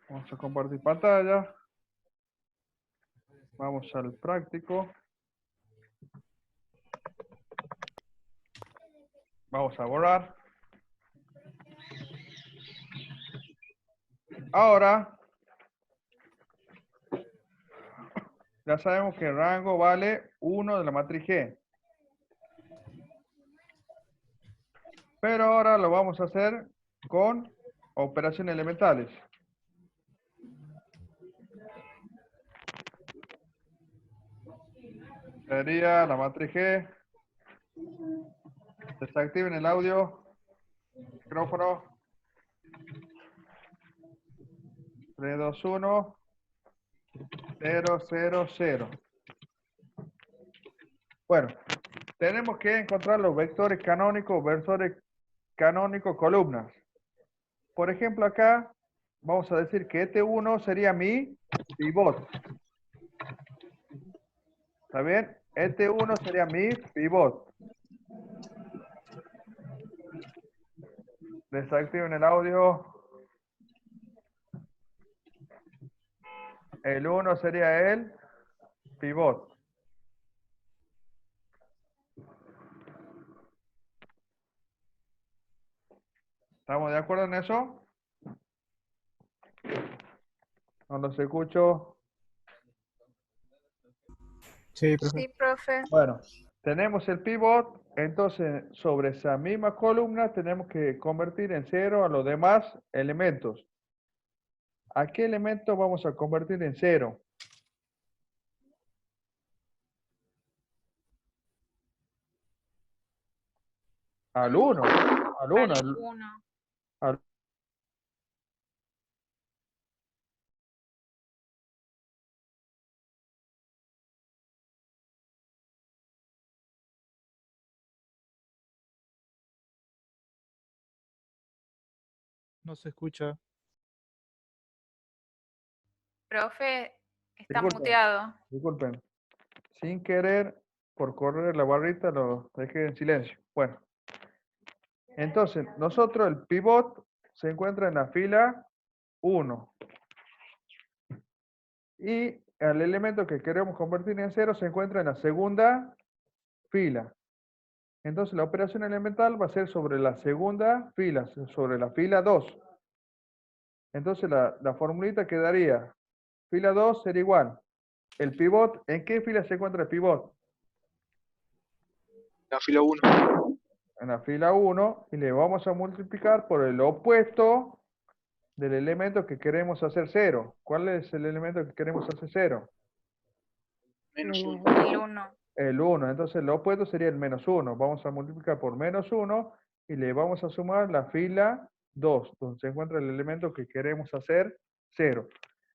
Vamos a compartir pantalla. Vamos al práctico. Vamos a borrar. Ahora, ya sabemos que el rango vale 1 de la matriz G. Pero ahora lo vamos a hacer con operaciones elementales. Sería la matriz G. Desactiven el audio. Micrófono. 3, 2, 1. 0, 0, 0. Bueno, tenemos que encontrar los vectores canónicos, columnas. Por ejemplo, acá vamos a decir que este 1 sería mi pivot. ¿Está bien? Este 1 sería mi pivot. Desactiven el audio. El 1 sería el pivot. ¿Estamos de acuerdo en eso? No los escucho. Sí, profe. Sí, profe. Bueno, tenemos el pivot, entonces sobre esa misma columna tenemos que convertir en 0 a los demás elementos. ¿A qué elemento vamos a convertir en 0? Al 1. Al 1. Al 1. No se escucha. Profe, está Disculpen, muteado. disculpen. Sin querer, por correr la barrita, lo dejé en silencio. Bueno, entonces, nosotros el pivot se encuentra en la fila 1. Y el elemento que queremos convertir en 0 se encuentra en la segunda fila. Entonces, la operación elemental va a ser sobre la segunda fila, sobre la fila 2. Entonces, la formulita quedaría, fila 2 sería igual. El pivot, ¿en qué fila se encuentra el pivot? La fila 1. En la fila 1, y le vamos a multiplicar por el opuesto del elemento que queremos hacer 0. ¿Cuál es el elemento que queremos hacer 0? Menos 1. El 1. El 1. Entonces, el opuesto sería el menos 1. Vamos a multiplicar por menos 1 y le vamos a sumar la fila 2, donde se encuentra el elemento que queremos hacer 0.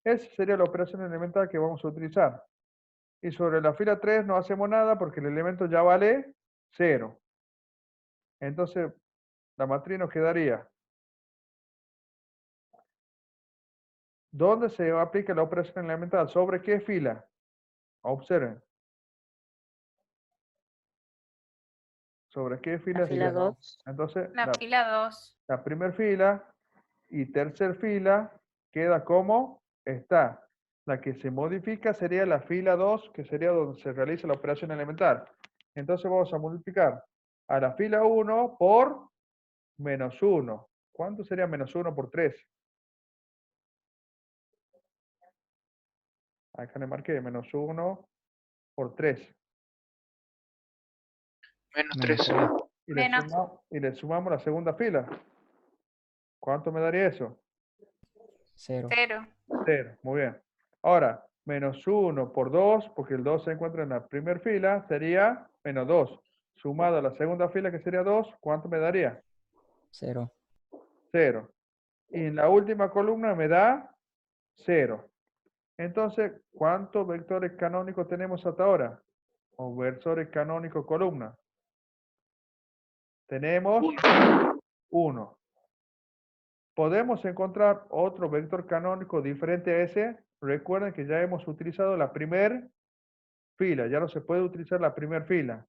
Esa sería la operación elemental que vamos a utilizar. Y sobre la fila 3 no hacemos nada porque el elemento ya vale 0. Entonces, la matriz nos quedaría. ¿Dónde se aplica la operación elemental? ¿Sobre qué fila? Observen. ¿Sobre qué fila? La fila 2. Entonces, La fila 2. la primera fila y tercera fila queda como está. La que se modifica sería la fila 2, que sería donde se realiza la operación elemental. Entonces vamos a multiplicar a la fila 1 por menos 1. ¿Cuánto sería menos 1 por 3? Acá le marqué menos 1 por 3. Menos Menos 3. Y le sumamos la segunda fila. ¿Cuánto me daría eso? 0. 0. 0. Muy bien. Ahora, menos 1 por 2, porque el 2 se encuentra en la primera fila, sería menos 2. Sumado a la segunda fila, que sería 2, ¿cuánto me daría? 0. 0. Y en la última columna me da 0. Entonces, ¿cuántos vectores canónicos tenemos hasta ahora? O vectores canónicos columna. Tenemos 1. ¿Podemos encontrar otro vector canónico diferente a ese? Recuerden que ya hemos utilizado la primera fila, ya no se puede utilizar la primera fila.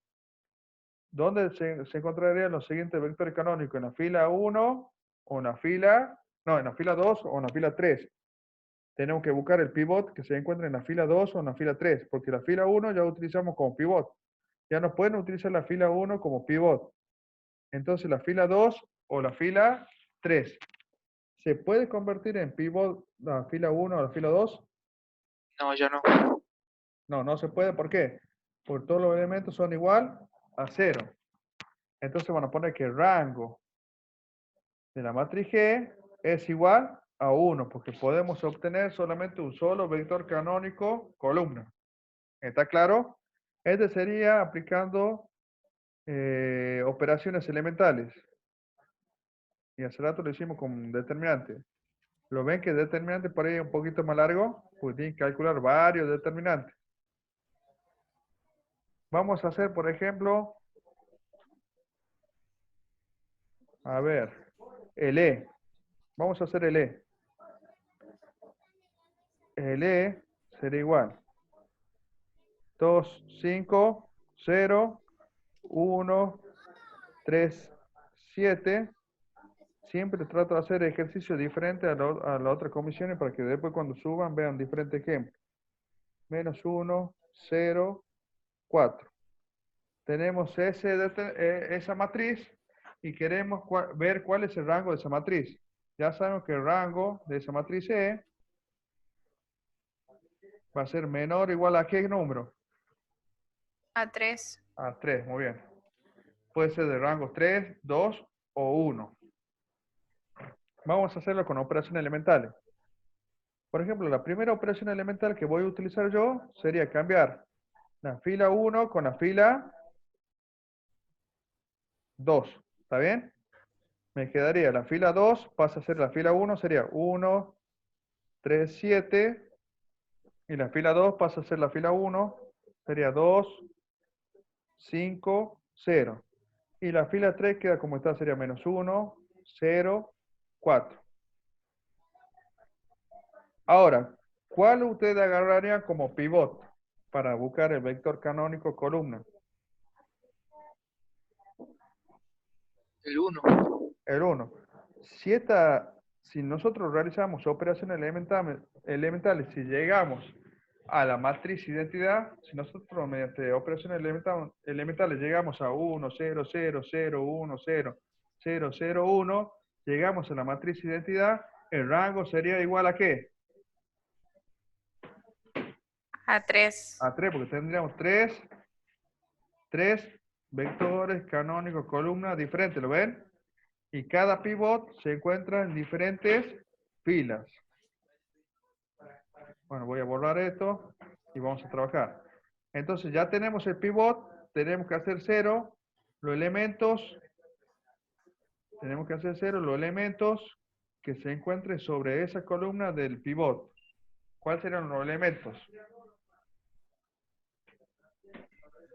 ¿Dónde se encontrarían los siguientes vectores canónicos? ¿En la fila 1 o en la fila, no, en la fila 2 o en la fila 3? tenemos que buscar el pivot que se encuentra en la fila 2 o en la fila 3, porque la fila 1 ya utilizamos como pivot. Ya no pueden utilizar la fila 1 como pivot. Entonces la fila 2 o la fila 3. ¿Se puede convertir en pivot la fila 1 o la fila 2? No, ya no. No, no se puede. ¿Por qué? Porque todos los elementos son igual a 0. Entonces van a poner que el rango de la matriz G es igual a 1, porque podemos obtener solamente un solo vector canónico columna. ¿Está claro? Este sería aplicando operaciones elementales. Y hace rato lo hicimos con determinante. ¿Lo ven que el determinante por ahí es un poquito más largo? Pues tienen que calcular varios determinantes. Vamos a hacer, por ejemplo, a ver, el E. Vamos a hacer el E. El E será igual. 2, 5, 0, 1, 3, 7. Siempre trato de hacer ejercicios diferentes a la otra comisión para que después cuando suban vean diferentes ejemplos. Menos 1, 0, 4. Tenemos esa matriz y queremos ver cuál es el rango de esa matriz. Ya sabemos que el rango de esa matriz E va a ser menor o igual a ¿qué número? A 3. A 3, muy bien. Puede ser de rango 3, 2 o 1. Vamos a hacerlo con operaciones elementales. Por ejemplo, la primera operación elemental que voy a utilizar yo sería cambiar la fila 1 con la fila 2. ¿Está bien? Me quedaría la fila 2, pasa a ser la fila 1, sería 1, 3, 7. Y la fila 2 pasa a ser la fila 1, sería 2, 5, 0. Y la fila 3 queda como está, sería menos 1, 0, 4. Ahora, ¿cuál ustedes agarrarían como pivot para buscar el vector canónico columna? El 1. El 1. Si nosotros realizamos operaciones elementales, si llegamos a la matriz identidad, si nosotros mediante operaciones elementales llegamos a 1, 0, 0, 0, 1, 0, 0, 0, 1, llegamos a la matriz identidad, el rango sería igual a ¿qué? A 3. A 3, porque tendríamos 3 vectores canónicos, columnas diferentes, ¿lo ven? Y cada pivot se encuentra en diferentes filas. Bueno, voy a borrar esto y vamos a trabajar. Entonces ya tenemos el pivot, tenemos que hacer 0 los elementos, tenemos que hacer 0 los elementos que se encuentren sobre esa columna del pivot. ¿Cuáles serían los elementos?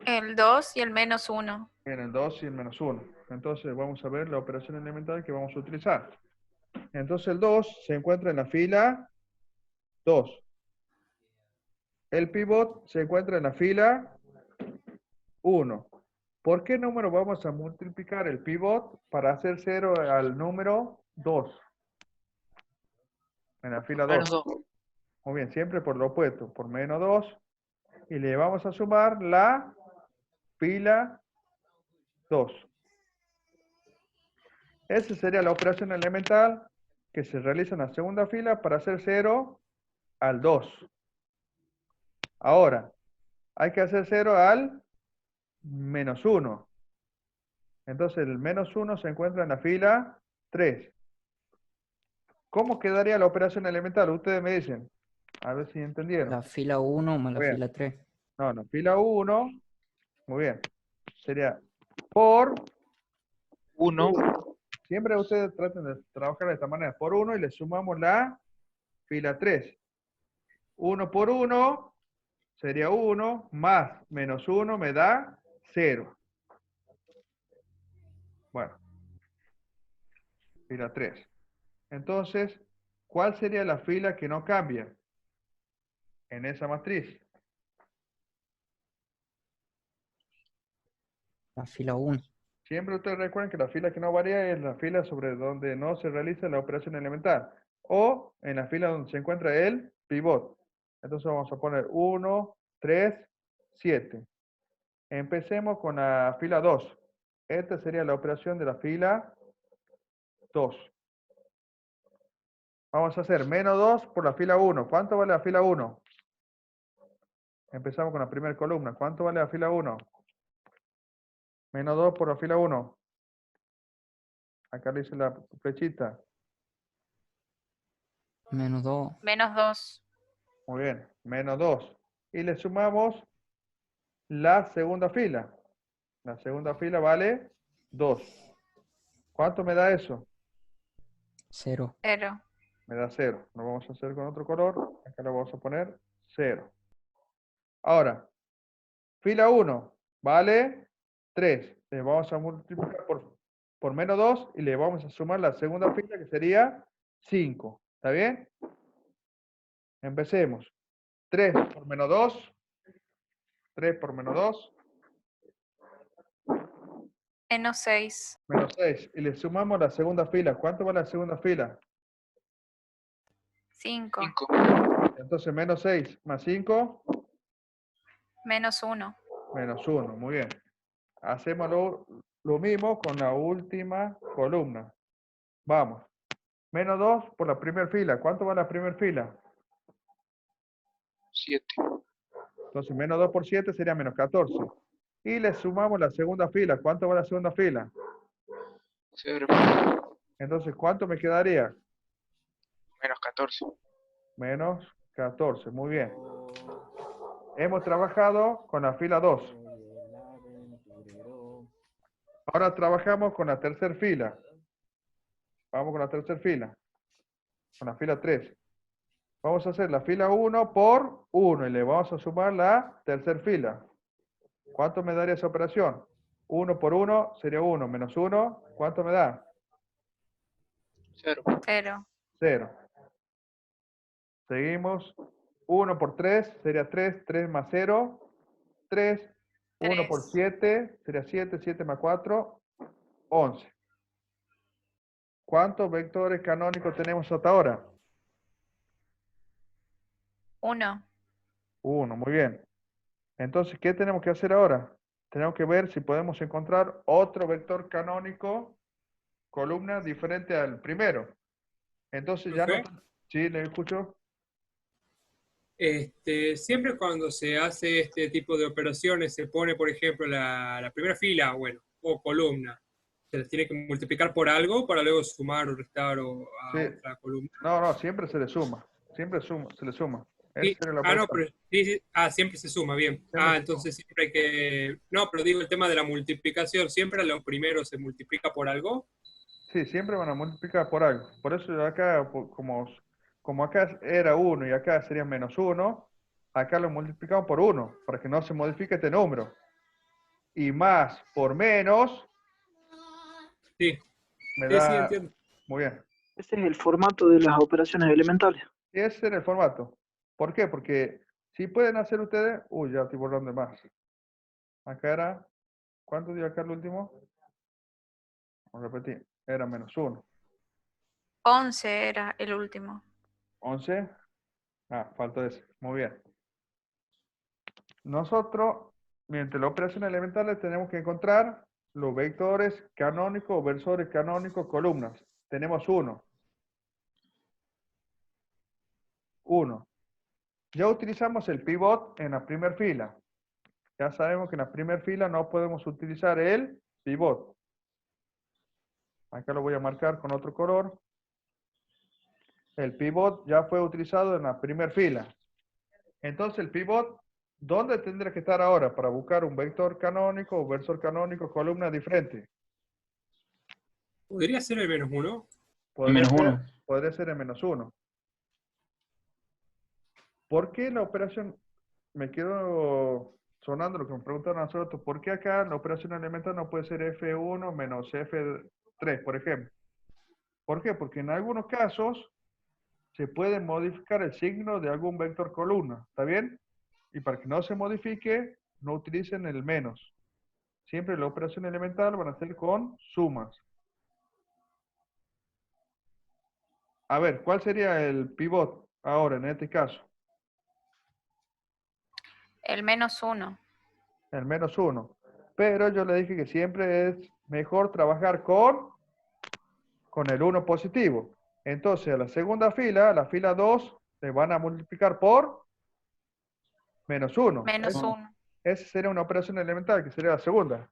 El 2 y el menos 1. En el 2 y el menos 1. Entonces vamos a ver la operación elemental que vamos a utilizar. Entonces el 2 se encuentra en la fila 2. El pivot se encuentra en la fila 1. ¿Por qué número vamos a multiplicar el pivot para hacer 0 al número 2? En la fila Menos 2. 2. Muy bien, siempre por lo opuesto, por menos 2. Y le vamos a sumar la fila 2. Esa sería la operación elemental que se realiza en la segunda fila para hacer 0 al 2. Ahora, hay que hacer 0 al menos 1. Entonces el menos 1 se encuentra en la fila 3. ¿Cómo quedaría la operación elemental? Ustedes me dicen. A ver si entendieron. La fila 1 más la Bien. fila 3. No, no. Fila 1. Muy bien. Sería por 1. Siempre ustedes traten de trabajar de esta manera. Por 1 y le sumamos la fila 3. 1 por 1 sería 1 más menos 1 me da 0. Bueno. Fila 3. Entonces, ¿cuál sería la fila que no cambia en esa matriz? La fila 1. Siempre ustedes recuerden que la fila que no varía es la fila sobre donde no se realiza la operación elemental. o en la fila donde se encuentra el pivot. Entonces vamos a poner 1, 3, 7. Empecemos con la fila 2. Esta sería la operación de la fila 2. Vamos a hacer menos 2 por la fila 1. ¿Cuánto vale la fila 1? Empezamos con la primera columna. ¿Cuánto vale la fila 1? Menos 2 por la fila 1. Acá le hice la flechita. Menos 2. Menos 2. Muy bien. Menos 2. Y le sumamos la segunda fila. La segunda fila vale 2. ¿Cuánto me da eso? 0. 0. Me da 0. Lo vamos a hacer con otro color. Acá lo vamos a poner 0. Ahora, fila 1 vale 3. Le vamos a multiplicar por menos 2 y le vamos a sumar la segunda fila que sería 5. ¿Está bien? Empecemos. 3 por menos 2. 3 por menos 2. Menos 6. Menos 6. Y le sumamos la segunda fila. ¿Cuánto vale la segunda fila? 5. 5. Entonces menos 6 más 5. Menos 1. Menos 1. Muy bien. Hacemos lo mismo con la última columna. Vamos. Menos 2 por la primera fila. ¿Cuánto vale la primera fila? 7. Entonces, menos 2 por 7 sería menos 14. Y le sumamos la segunda fila. ¿Cuánto vale la segunda fila? 0. Entonces, ¿cuánto me quedaría? Menos 14. Menos 14. Muy bien. Hemos trabajado con la fila 2. Ahora trabajamos con la tercera fila. Vamos con la tercera fila. Con la fila 3. Vamos a hacer la fila 1 por 1 y le vamos a sumar la tercera fila. ¿Cuánto me daría esa operación? 1 por 1 sería 1 menos 1. ¿Cuánto me da? 0. 0. 0. Seguimos. 1 por 3 sería 3. 3 más 0. 3. 1 por 3. 7 sería 7. 7 más 4. 11. ¿Cuántos vectores canónicos tenemos hasta ahora? 1. 1. Muy bien. Entonces, ¿qué tenemos que hacer ahora? Tenemos que ver si podemos encontrar otro vector canónico, columna diferente al primero. Entonces ya no... Profe, Sí, le escucho. siempre cuando se hace este tipo de operaciones se pone, por ejemplo, la primera fila, bueno, o columna. Se les tiene que multiplicar por algo para luego sumar o restar o a Sí. otra columna. No, siempre se le suma. Siempre se le suma. Esa Sí. sería la No, operación. pero sí, sí. Siempre se suma, bien. Siempre se Entonces siempre hay que... No, pero digo el tema de la multiplicación, siempre lo primero se multiplica por algo. Sí, siempre van a multiplicar por algo. Por eso acá, como acá era 1 y acá sería menos 1, acá lo multiplicamos por 1, para que no se modifique este número. Y más por menos Sí, me sí, sí, da... entiendo. Muy bien. Ese es el formato de las operaciones elementales. Y ese era el formato. ¿Por qué? Porque si pueden hacer ustedes... Uy, ya estoy borrando más. Acá era... ¿Cuánto dio acá el último? Vamos a repetir. Era menos 1. 11 era el último. 11. Falta ese. Muy bien. Nosotros, mediante las operaciones elementales, tenemos que encontrar los vectores canónicos, versores canónicos, columnas. Tenemos 1. 1. Ya utilizamos el pivot en la primera fila. Ya sabemos que en la primera fila no podemos utilizar el pivot. Acá lo voy a marcar con otro color. El pivot ya fue utilizado en la primera fila. Entonces el pivot, ¿dónde tendría que estar ahora para buscar un vector canónico o versor canónico, columna diferente? ¿Podría ser el menos 1? Podría ser el menos 1. ¿Por qué la operación, me quedo sonando lo que me preguntaron a nosotros, ¿por qué acá la operación elemental no puede ser F1 menos F3, por ejemplo? ¿Por qué? Porque en algunos casos se puede modificar el signo de algún vector columna, ¿está bien? Y para que no se modifique, no utilicen el menos. Siempre la operación elemental van a ser con sumas. A ver, ¿cuál sería el pivot ahora en este caso? El -1. El -1. Pero yo le dije que siempre es mejor trabajar con el 1 positivo. Entonces, a la segunda fila, la fila 2, le van a multiplicar por -1. -1. Esa sería una operación elemental, que sería la segunda.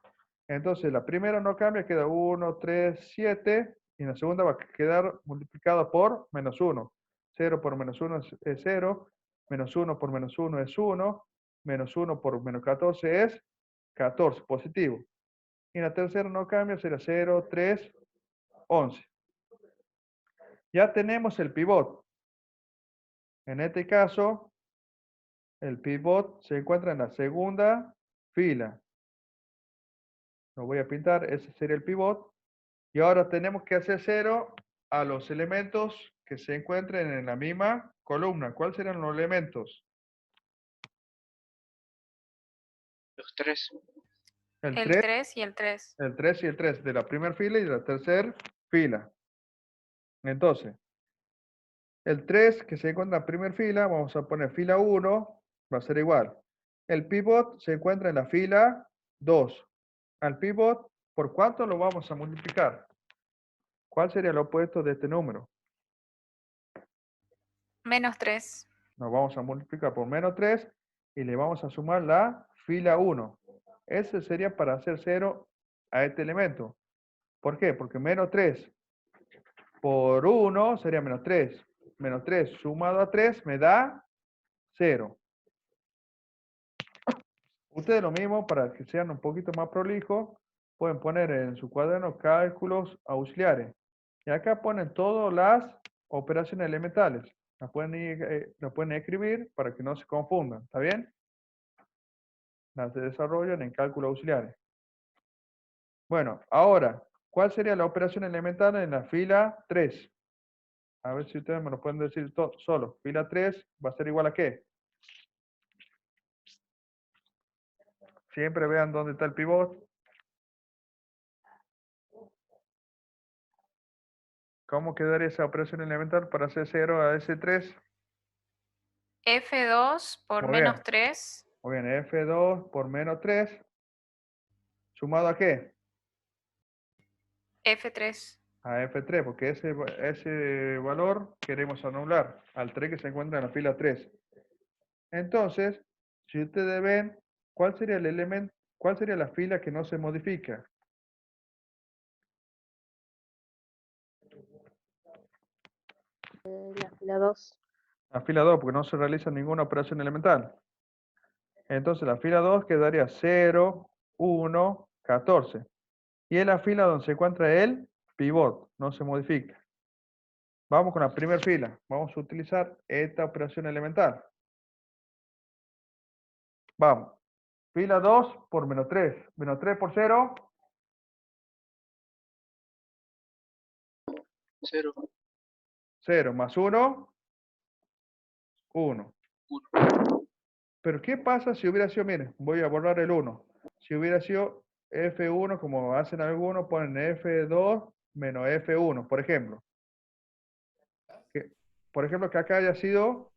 Entonces, la primera no cambia, queda 1, 3, 7, y en la segunda va a quedar multiplicada por -1. 0 por -1 es 0, -1 por -1 es 1, -1 por -14 es 14, positivo. Y en la tercera no cambia, será 0, 3, 11. Ya tenemos el pivot. En este caso, el pivot se encuentra en la segunda fila. Lo voy a pintar, ese sería el pivot. Y ahora tenemos que hacer 0 a los elementos que se encuentren en la misma columna. ¿Cuáles serían los elementos? Los 3. El El 3, 3 y el 3. el 3 y el 3 de la primera fila y de la tercera fila. Entonces, el 3 que se encuentra en la primera fila, vamos a poner fila 1, va a ser igual. El pivot se encuentra en la fila 2. Al pivot, ¿por cuánto lo vamos a multiplicar? ¿Cuál sería el opuesto de este número? -3. Nos vamos a multiplicar por -3 y le vamos a sumar la fila 1. Ese sería para hacer 0 a este elemento. ¿Por qué? Porque -3 por 1 sería -3. -3 sumado a 3 me da 0. Ustedes lo mismo, para que sean un poquito más prolijos, pueden poner en su cuaderno cálculos auxiliares. Y acá ponen todas las operaciones elementales. Las pueden escribir para que no se confundan. ¿Está bien? Las se desarrollan en cálculos auxiliares. Bueno, ahora, ¿cuál sería la operación elemental en la fila 3? A ver si ustedes me lo pueden decir solo. Fila 3 va a ser igual a ¿qué? Siempre vean dónde está el pivot. ¿Cómo quedaría esa operación elemental para hacer 0 a ese 3? F2 por Muy bien. -3. Muy bien, F2 por -3. ¿Sumado a qué? F3. A F3, porque ese valor queremos anular al 3 que se encuentra en la fila 3. Entonces, si ustedes ven, ¿cuál sería el elemento, cuál sería la fila que no se modifica? La fila 2. La fila 2, porque no se realiza ninguna operación elemental. Entonces, la fila 2 quedaría 0, 1, 14. Y es la fila donde se encuentra el pivot, no se modifica. Vamos con la primera fila. Vamos a utilizar esta operación elemental. Vamos. Fila 2 por -3. -3 por 0. 0. 0 más 1. 1. 1. Pero ¿qué pasa si hubiera sido, miren, voy a borrar el 1. Si hubiera sido F1, como hacen algunos, ponen F2 menos F1, por ejemplo. Por ejemplo, que acá haya sido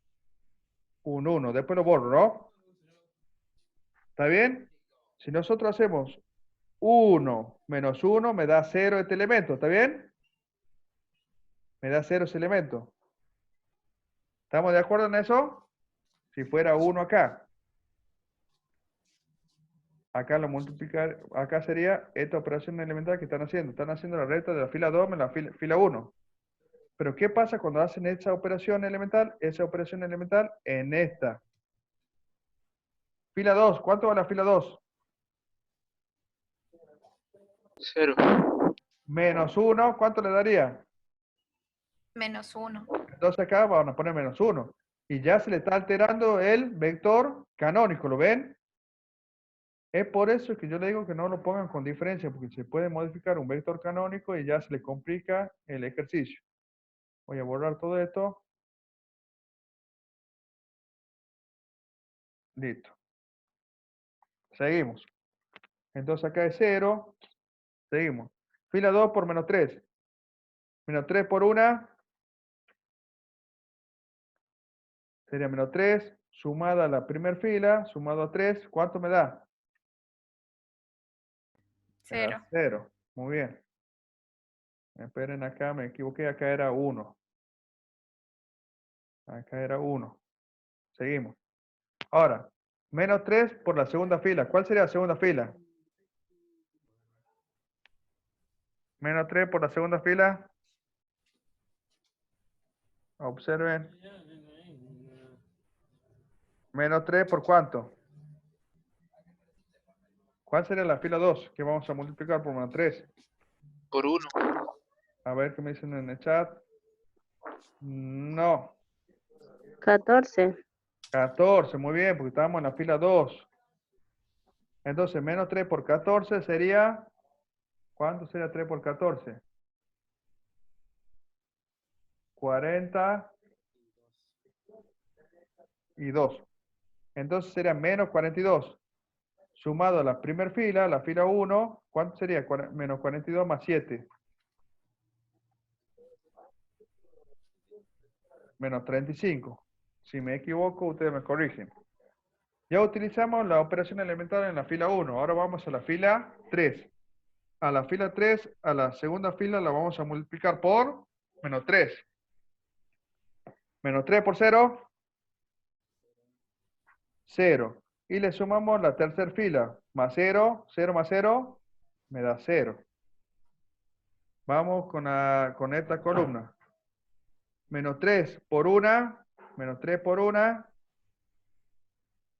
un 1. Después lo borro, ¿no? ¿Está bien? Si nosotros hacemos 1 menos 1, me da 0 este elemento. ¿Está bien? Me da 0 ese elemento. ¿Estamos de acuerdo en eso? Si fuera 1 acá. Acá lo multiplicar, acá sería esta operación elemental que están haciendo. Están haciendo la recta de la fila 2 menos la fila 1. Pero ¿qué pasa cuando hacen esa operación elemental? Esa operación elemental en esta. Fila 2, ¿cuánto va la fila 2? 0. Menos 1, ¿cuánto le daría? -1. Entonces acá van a poner menos 1. Y ya se le está alterando el vector canónico, ¿lo ven? Es por eso que yo le digo que no lo pongan con diferencia, porque se puede modificar un vector canónico y ya se le complica el ejercicio. Voy a borrar todo esto. Listo. Seguimos. Entonces acá es 0. Seguimos. Fila 2 por -3. -3 por 1. Sería menos 3, sumada a la primera fila, sumado a 3, ¿cuánto me da? Me da 0. 0. Muy bien. Esperen acá, me equivoqué, acá era 1. Acá era 1. Seguimos. Ahora, menos 3 por la segunda fila. ¿Cuál sería la segunda fila? Menos 3 por la segunda fila. Observen. Menos 3 por cuánto. ¿Cuál sería la fila 2? Que vamos a multiplicar por menos 3. Por 1. A ver qué me dicen en el chat. No. 14. 14, muy bien, porque estábamos en la fila 2. Entonces, menos 3 por 14 sería... ¿Cuánto sería 3 por 14? 42. Entonces sería menos 42. Sumado a la primera fila, la fila 1, ¿cuánto sería? Menos 42 más 7. Menos 35. Si me equivoco, ustedes me corrigen. Ya utilizamos la operación elemental en la fila 1. Ahora vamos a la fila 3. A la fila 3, a la segunda fila la vamos a multiplicar por menos 3. Menos 3 por 0. 0. Y le sumamos la tercera fila. Más 0. 0 más 0. Me da 0. Vamos con esta columna. Menos 3 por 1. Menos 3 por 1.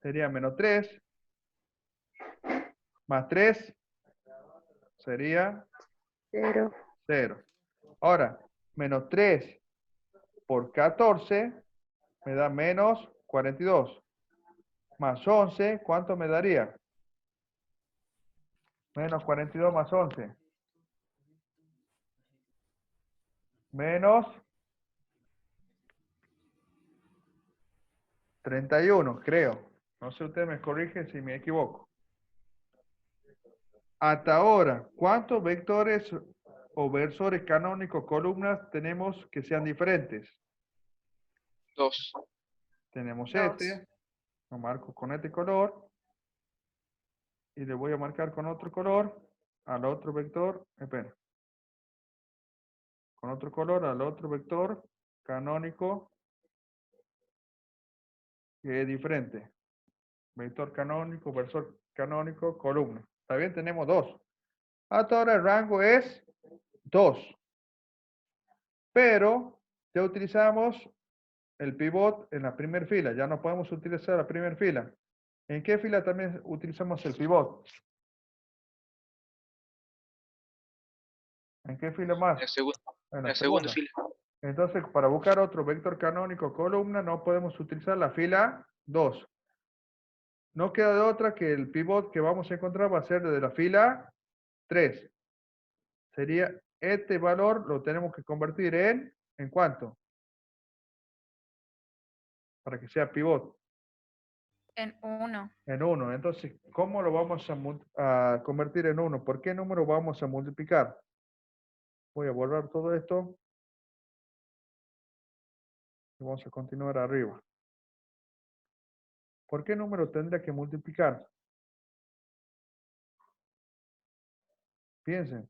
Sería menos 3. Más 3. Sería 0. 0. Ahora, menos 3 por 14 me da menos 42. Más 11, ¿cuánto me daría? Menos 42 más 11. Menos 31, creo. No sé, usted me corrige si me equivoco. Hasta ahora, ¿cuántos vectores o versores canónicos columnas tenemos que sean diferentes? 2. Tenemos Dos. este. Lo marco con este color. Y le voy a marcar con otro color al otro vector. Espera. Con otro color al otro vector canónico que es diferente. Vector canónico, versor canónico, columna. ¿Está bien? Tenemos 2. Hasta ahora el rango es 2. Pero ya utilizamos el pivot en la primera fila. Ya no podemos utilizar la primera fila. ¿En qué fila también utilizamos el pivot? ¿En qué fila más? En La segunda fila. Entonces, para buscar otro vector canónico columna, no podemos utilizar la fila 2. No queda de otra que el pivot que vamos a encontrar va a ser de la fila 3. Sería este valor, lo tenemos que convertir ¿en cuánto? Para que sea pivot. En 1. En 1. Entonces, ¿cómo lo vamos a convertir en 1? ¿Por qué número vamos a multiplicar? Voy a borrar todo esto. Y vamos a continuar arriba. ¿Por qué número tendría que multiplicar? Piensen.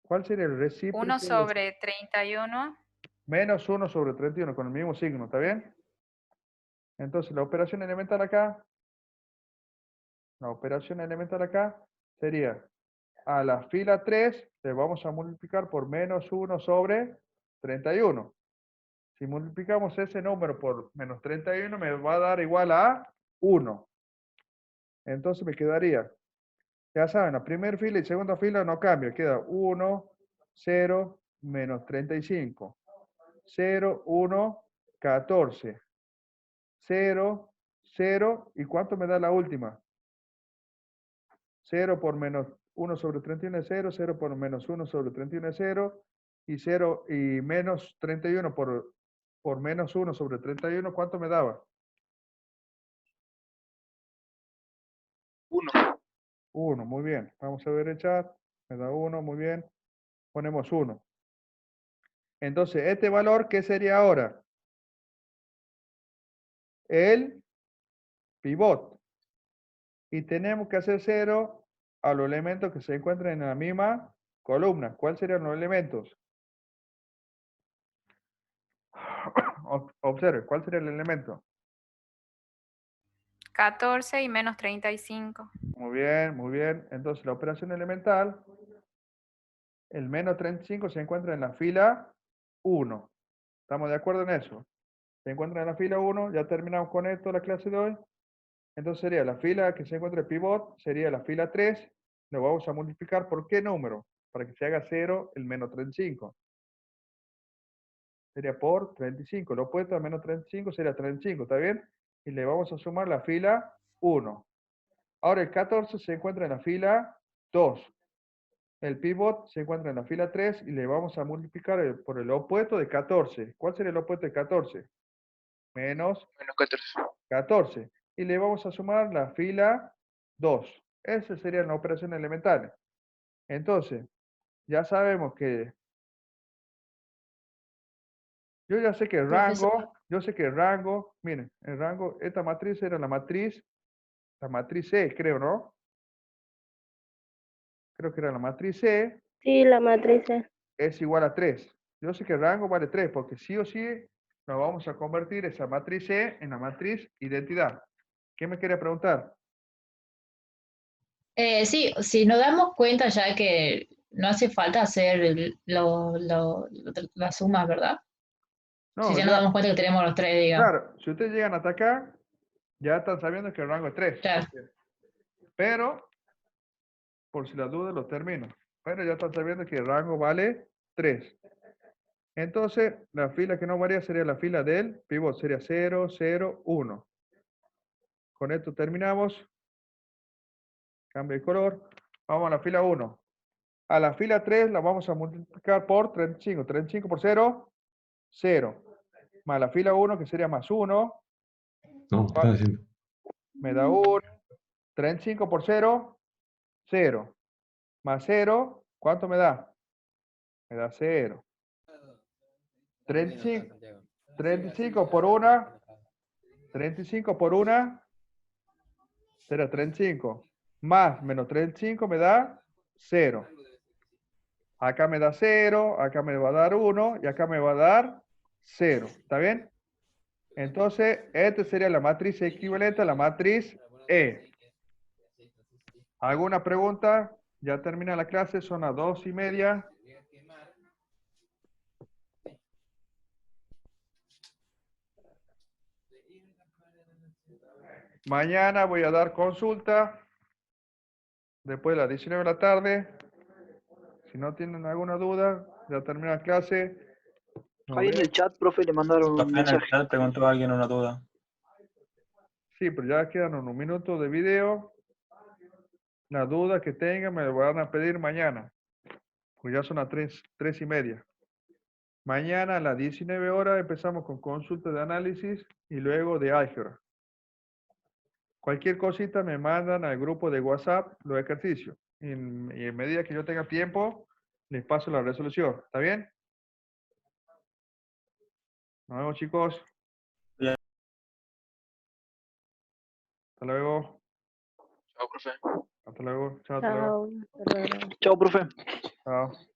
¿Cuál sería el recíproco? 1 sobre 31. Menos 1 sobre 31 con el mismo signo, ¿está bien? Entonces, la operación elemental acá sería a la fila 3 le vamos a multiplicar por menos 1 sobre 31. Si multiplicamos ese número por menos 31 me va a dar igual a 1. Entonces me quedaría, ya saben, la primera fila y segunda fila no cambia, queda 1, 0, menos 35. 0, 1, 14. 0, 0, ¿y cuánto me da la última? 0 por menos 1 sobre 31 es 0, 0 por menos 1 sobre 31 es 0, y 0 y menos 31 por menos 1 sobre 31, ¿cuánto me daba? 1. 1, muy bien. Vamos a ver el chat. Me da 1, muy bien. Ponemos 1. Entonces, este valor, ¿qué sería ahora? el pivot. Y tenemos que hacer 0 a los elementos que se encuentran en la misma columna. ¿Cuáles serían los elementos? Observe, ¿cuál sería el elemento? 14 y menos 35. Muy bien, muy bien. Entonces, la operación elemental, el menos 35 se encuentra en la fila 1. ¿Estamos de acuerdo en eso? Se encuentra en la fila 1, ya terminamos con esto la clase de hoy. Entonces sería la fila que se encuentra el pivot, sería la fila 3. Lo vamos a multiplicar por ¿qué número? Para que se haga 0 el menos 35. Sería por 35. Lo opuesto a menos 35 sería 35, ¿está bien? Y le vamos a sumar la fila 1. Ahora el 14 se encuentra en la fila 2. El pivot se encuentra en la fila 3 y le vamos a multiplicar por el opuesto de 14. ¿Cuál sería el opuesto de 14? Menos Menos 14. 14. Y le vamos a sumar la fila 2. Esas serían las operaciones elementales. Entonces, ya sabemos que yo ya sé que el rango, miren, el rango, esta matriz era la matriz C, creo, ¿no? Creo que era la matriz C, Sí, la matriz es. es igual a 3. Yo sé que el rango vale 3, porque sí o sí nos vamos a convertir esa matriz C en la matriz identidad. ¿Qué me quiere preguntar? Sí, si nos damos cuenta ya que no hace falta hacer las sumas, ¿verdad? No, Si ya nos ya, damos cuenta que tenemos los tres, digamos. claro, si ustedes llegan hasta acá, ya están sabiendo que el rango es 3. Claro. Pero, por si la duda, lo termino. Pero ya están sabiendo que el rango vale 3. Entonces, la fila que no varía sería la fila del pivot. Sería 0, 0, 1. Con esto terminamos. Cambio de color. Vamos a la fila 1. A la fila 3 la vamos a multiplicar por 35. 35 por 0, 0. Más la fila 1, que sería más 1. No, ¿qué estás haciendo? Me da 1. 35 por 0, 0. Más 0, ¿cuánto me da? Me da 0. 35 por 1. 35 por 1. Será 35. Más menos 35 me da 0. Acá me da 0, acá me va a dar 1 y acá me va a dar 0. ¿Está bien? Entonces, esta sería la matriz equivalente a la matriz E. ¿Alguna pregunta? Ya termina la clase, son las 2:30. Mañana voy a dar consulta después de las 19 de la tarde. Si no tienen alguna duda, ya termina la clase. Nos Ahí en el vemos. chat, profe, le mandaron un Profe, en el mensaje. chat preguntó a alguien una duda. Sí, pero ya quedan unos minutos de video. La duda que tengan me lo van a pedir mañana. Pues ya son las 3:30. Mañana a las 19 horas empezamos con consulta de análisis y luego de álgebra. Cualquier cosita me mandan al grupo de WhatsApp los ejercicios. Y en medida que yo tenga tiempo, les paso la resolución. ¿Está bien? Nos vemos, chicos. Bien. Hasta luego. Chao, profe. Hasta luego. Chao, hasta luego. Chao. Hasta luego. Chao, profe. Chao.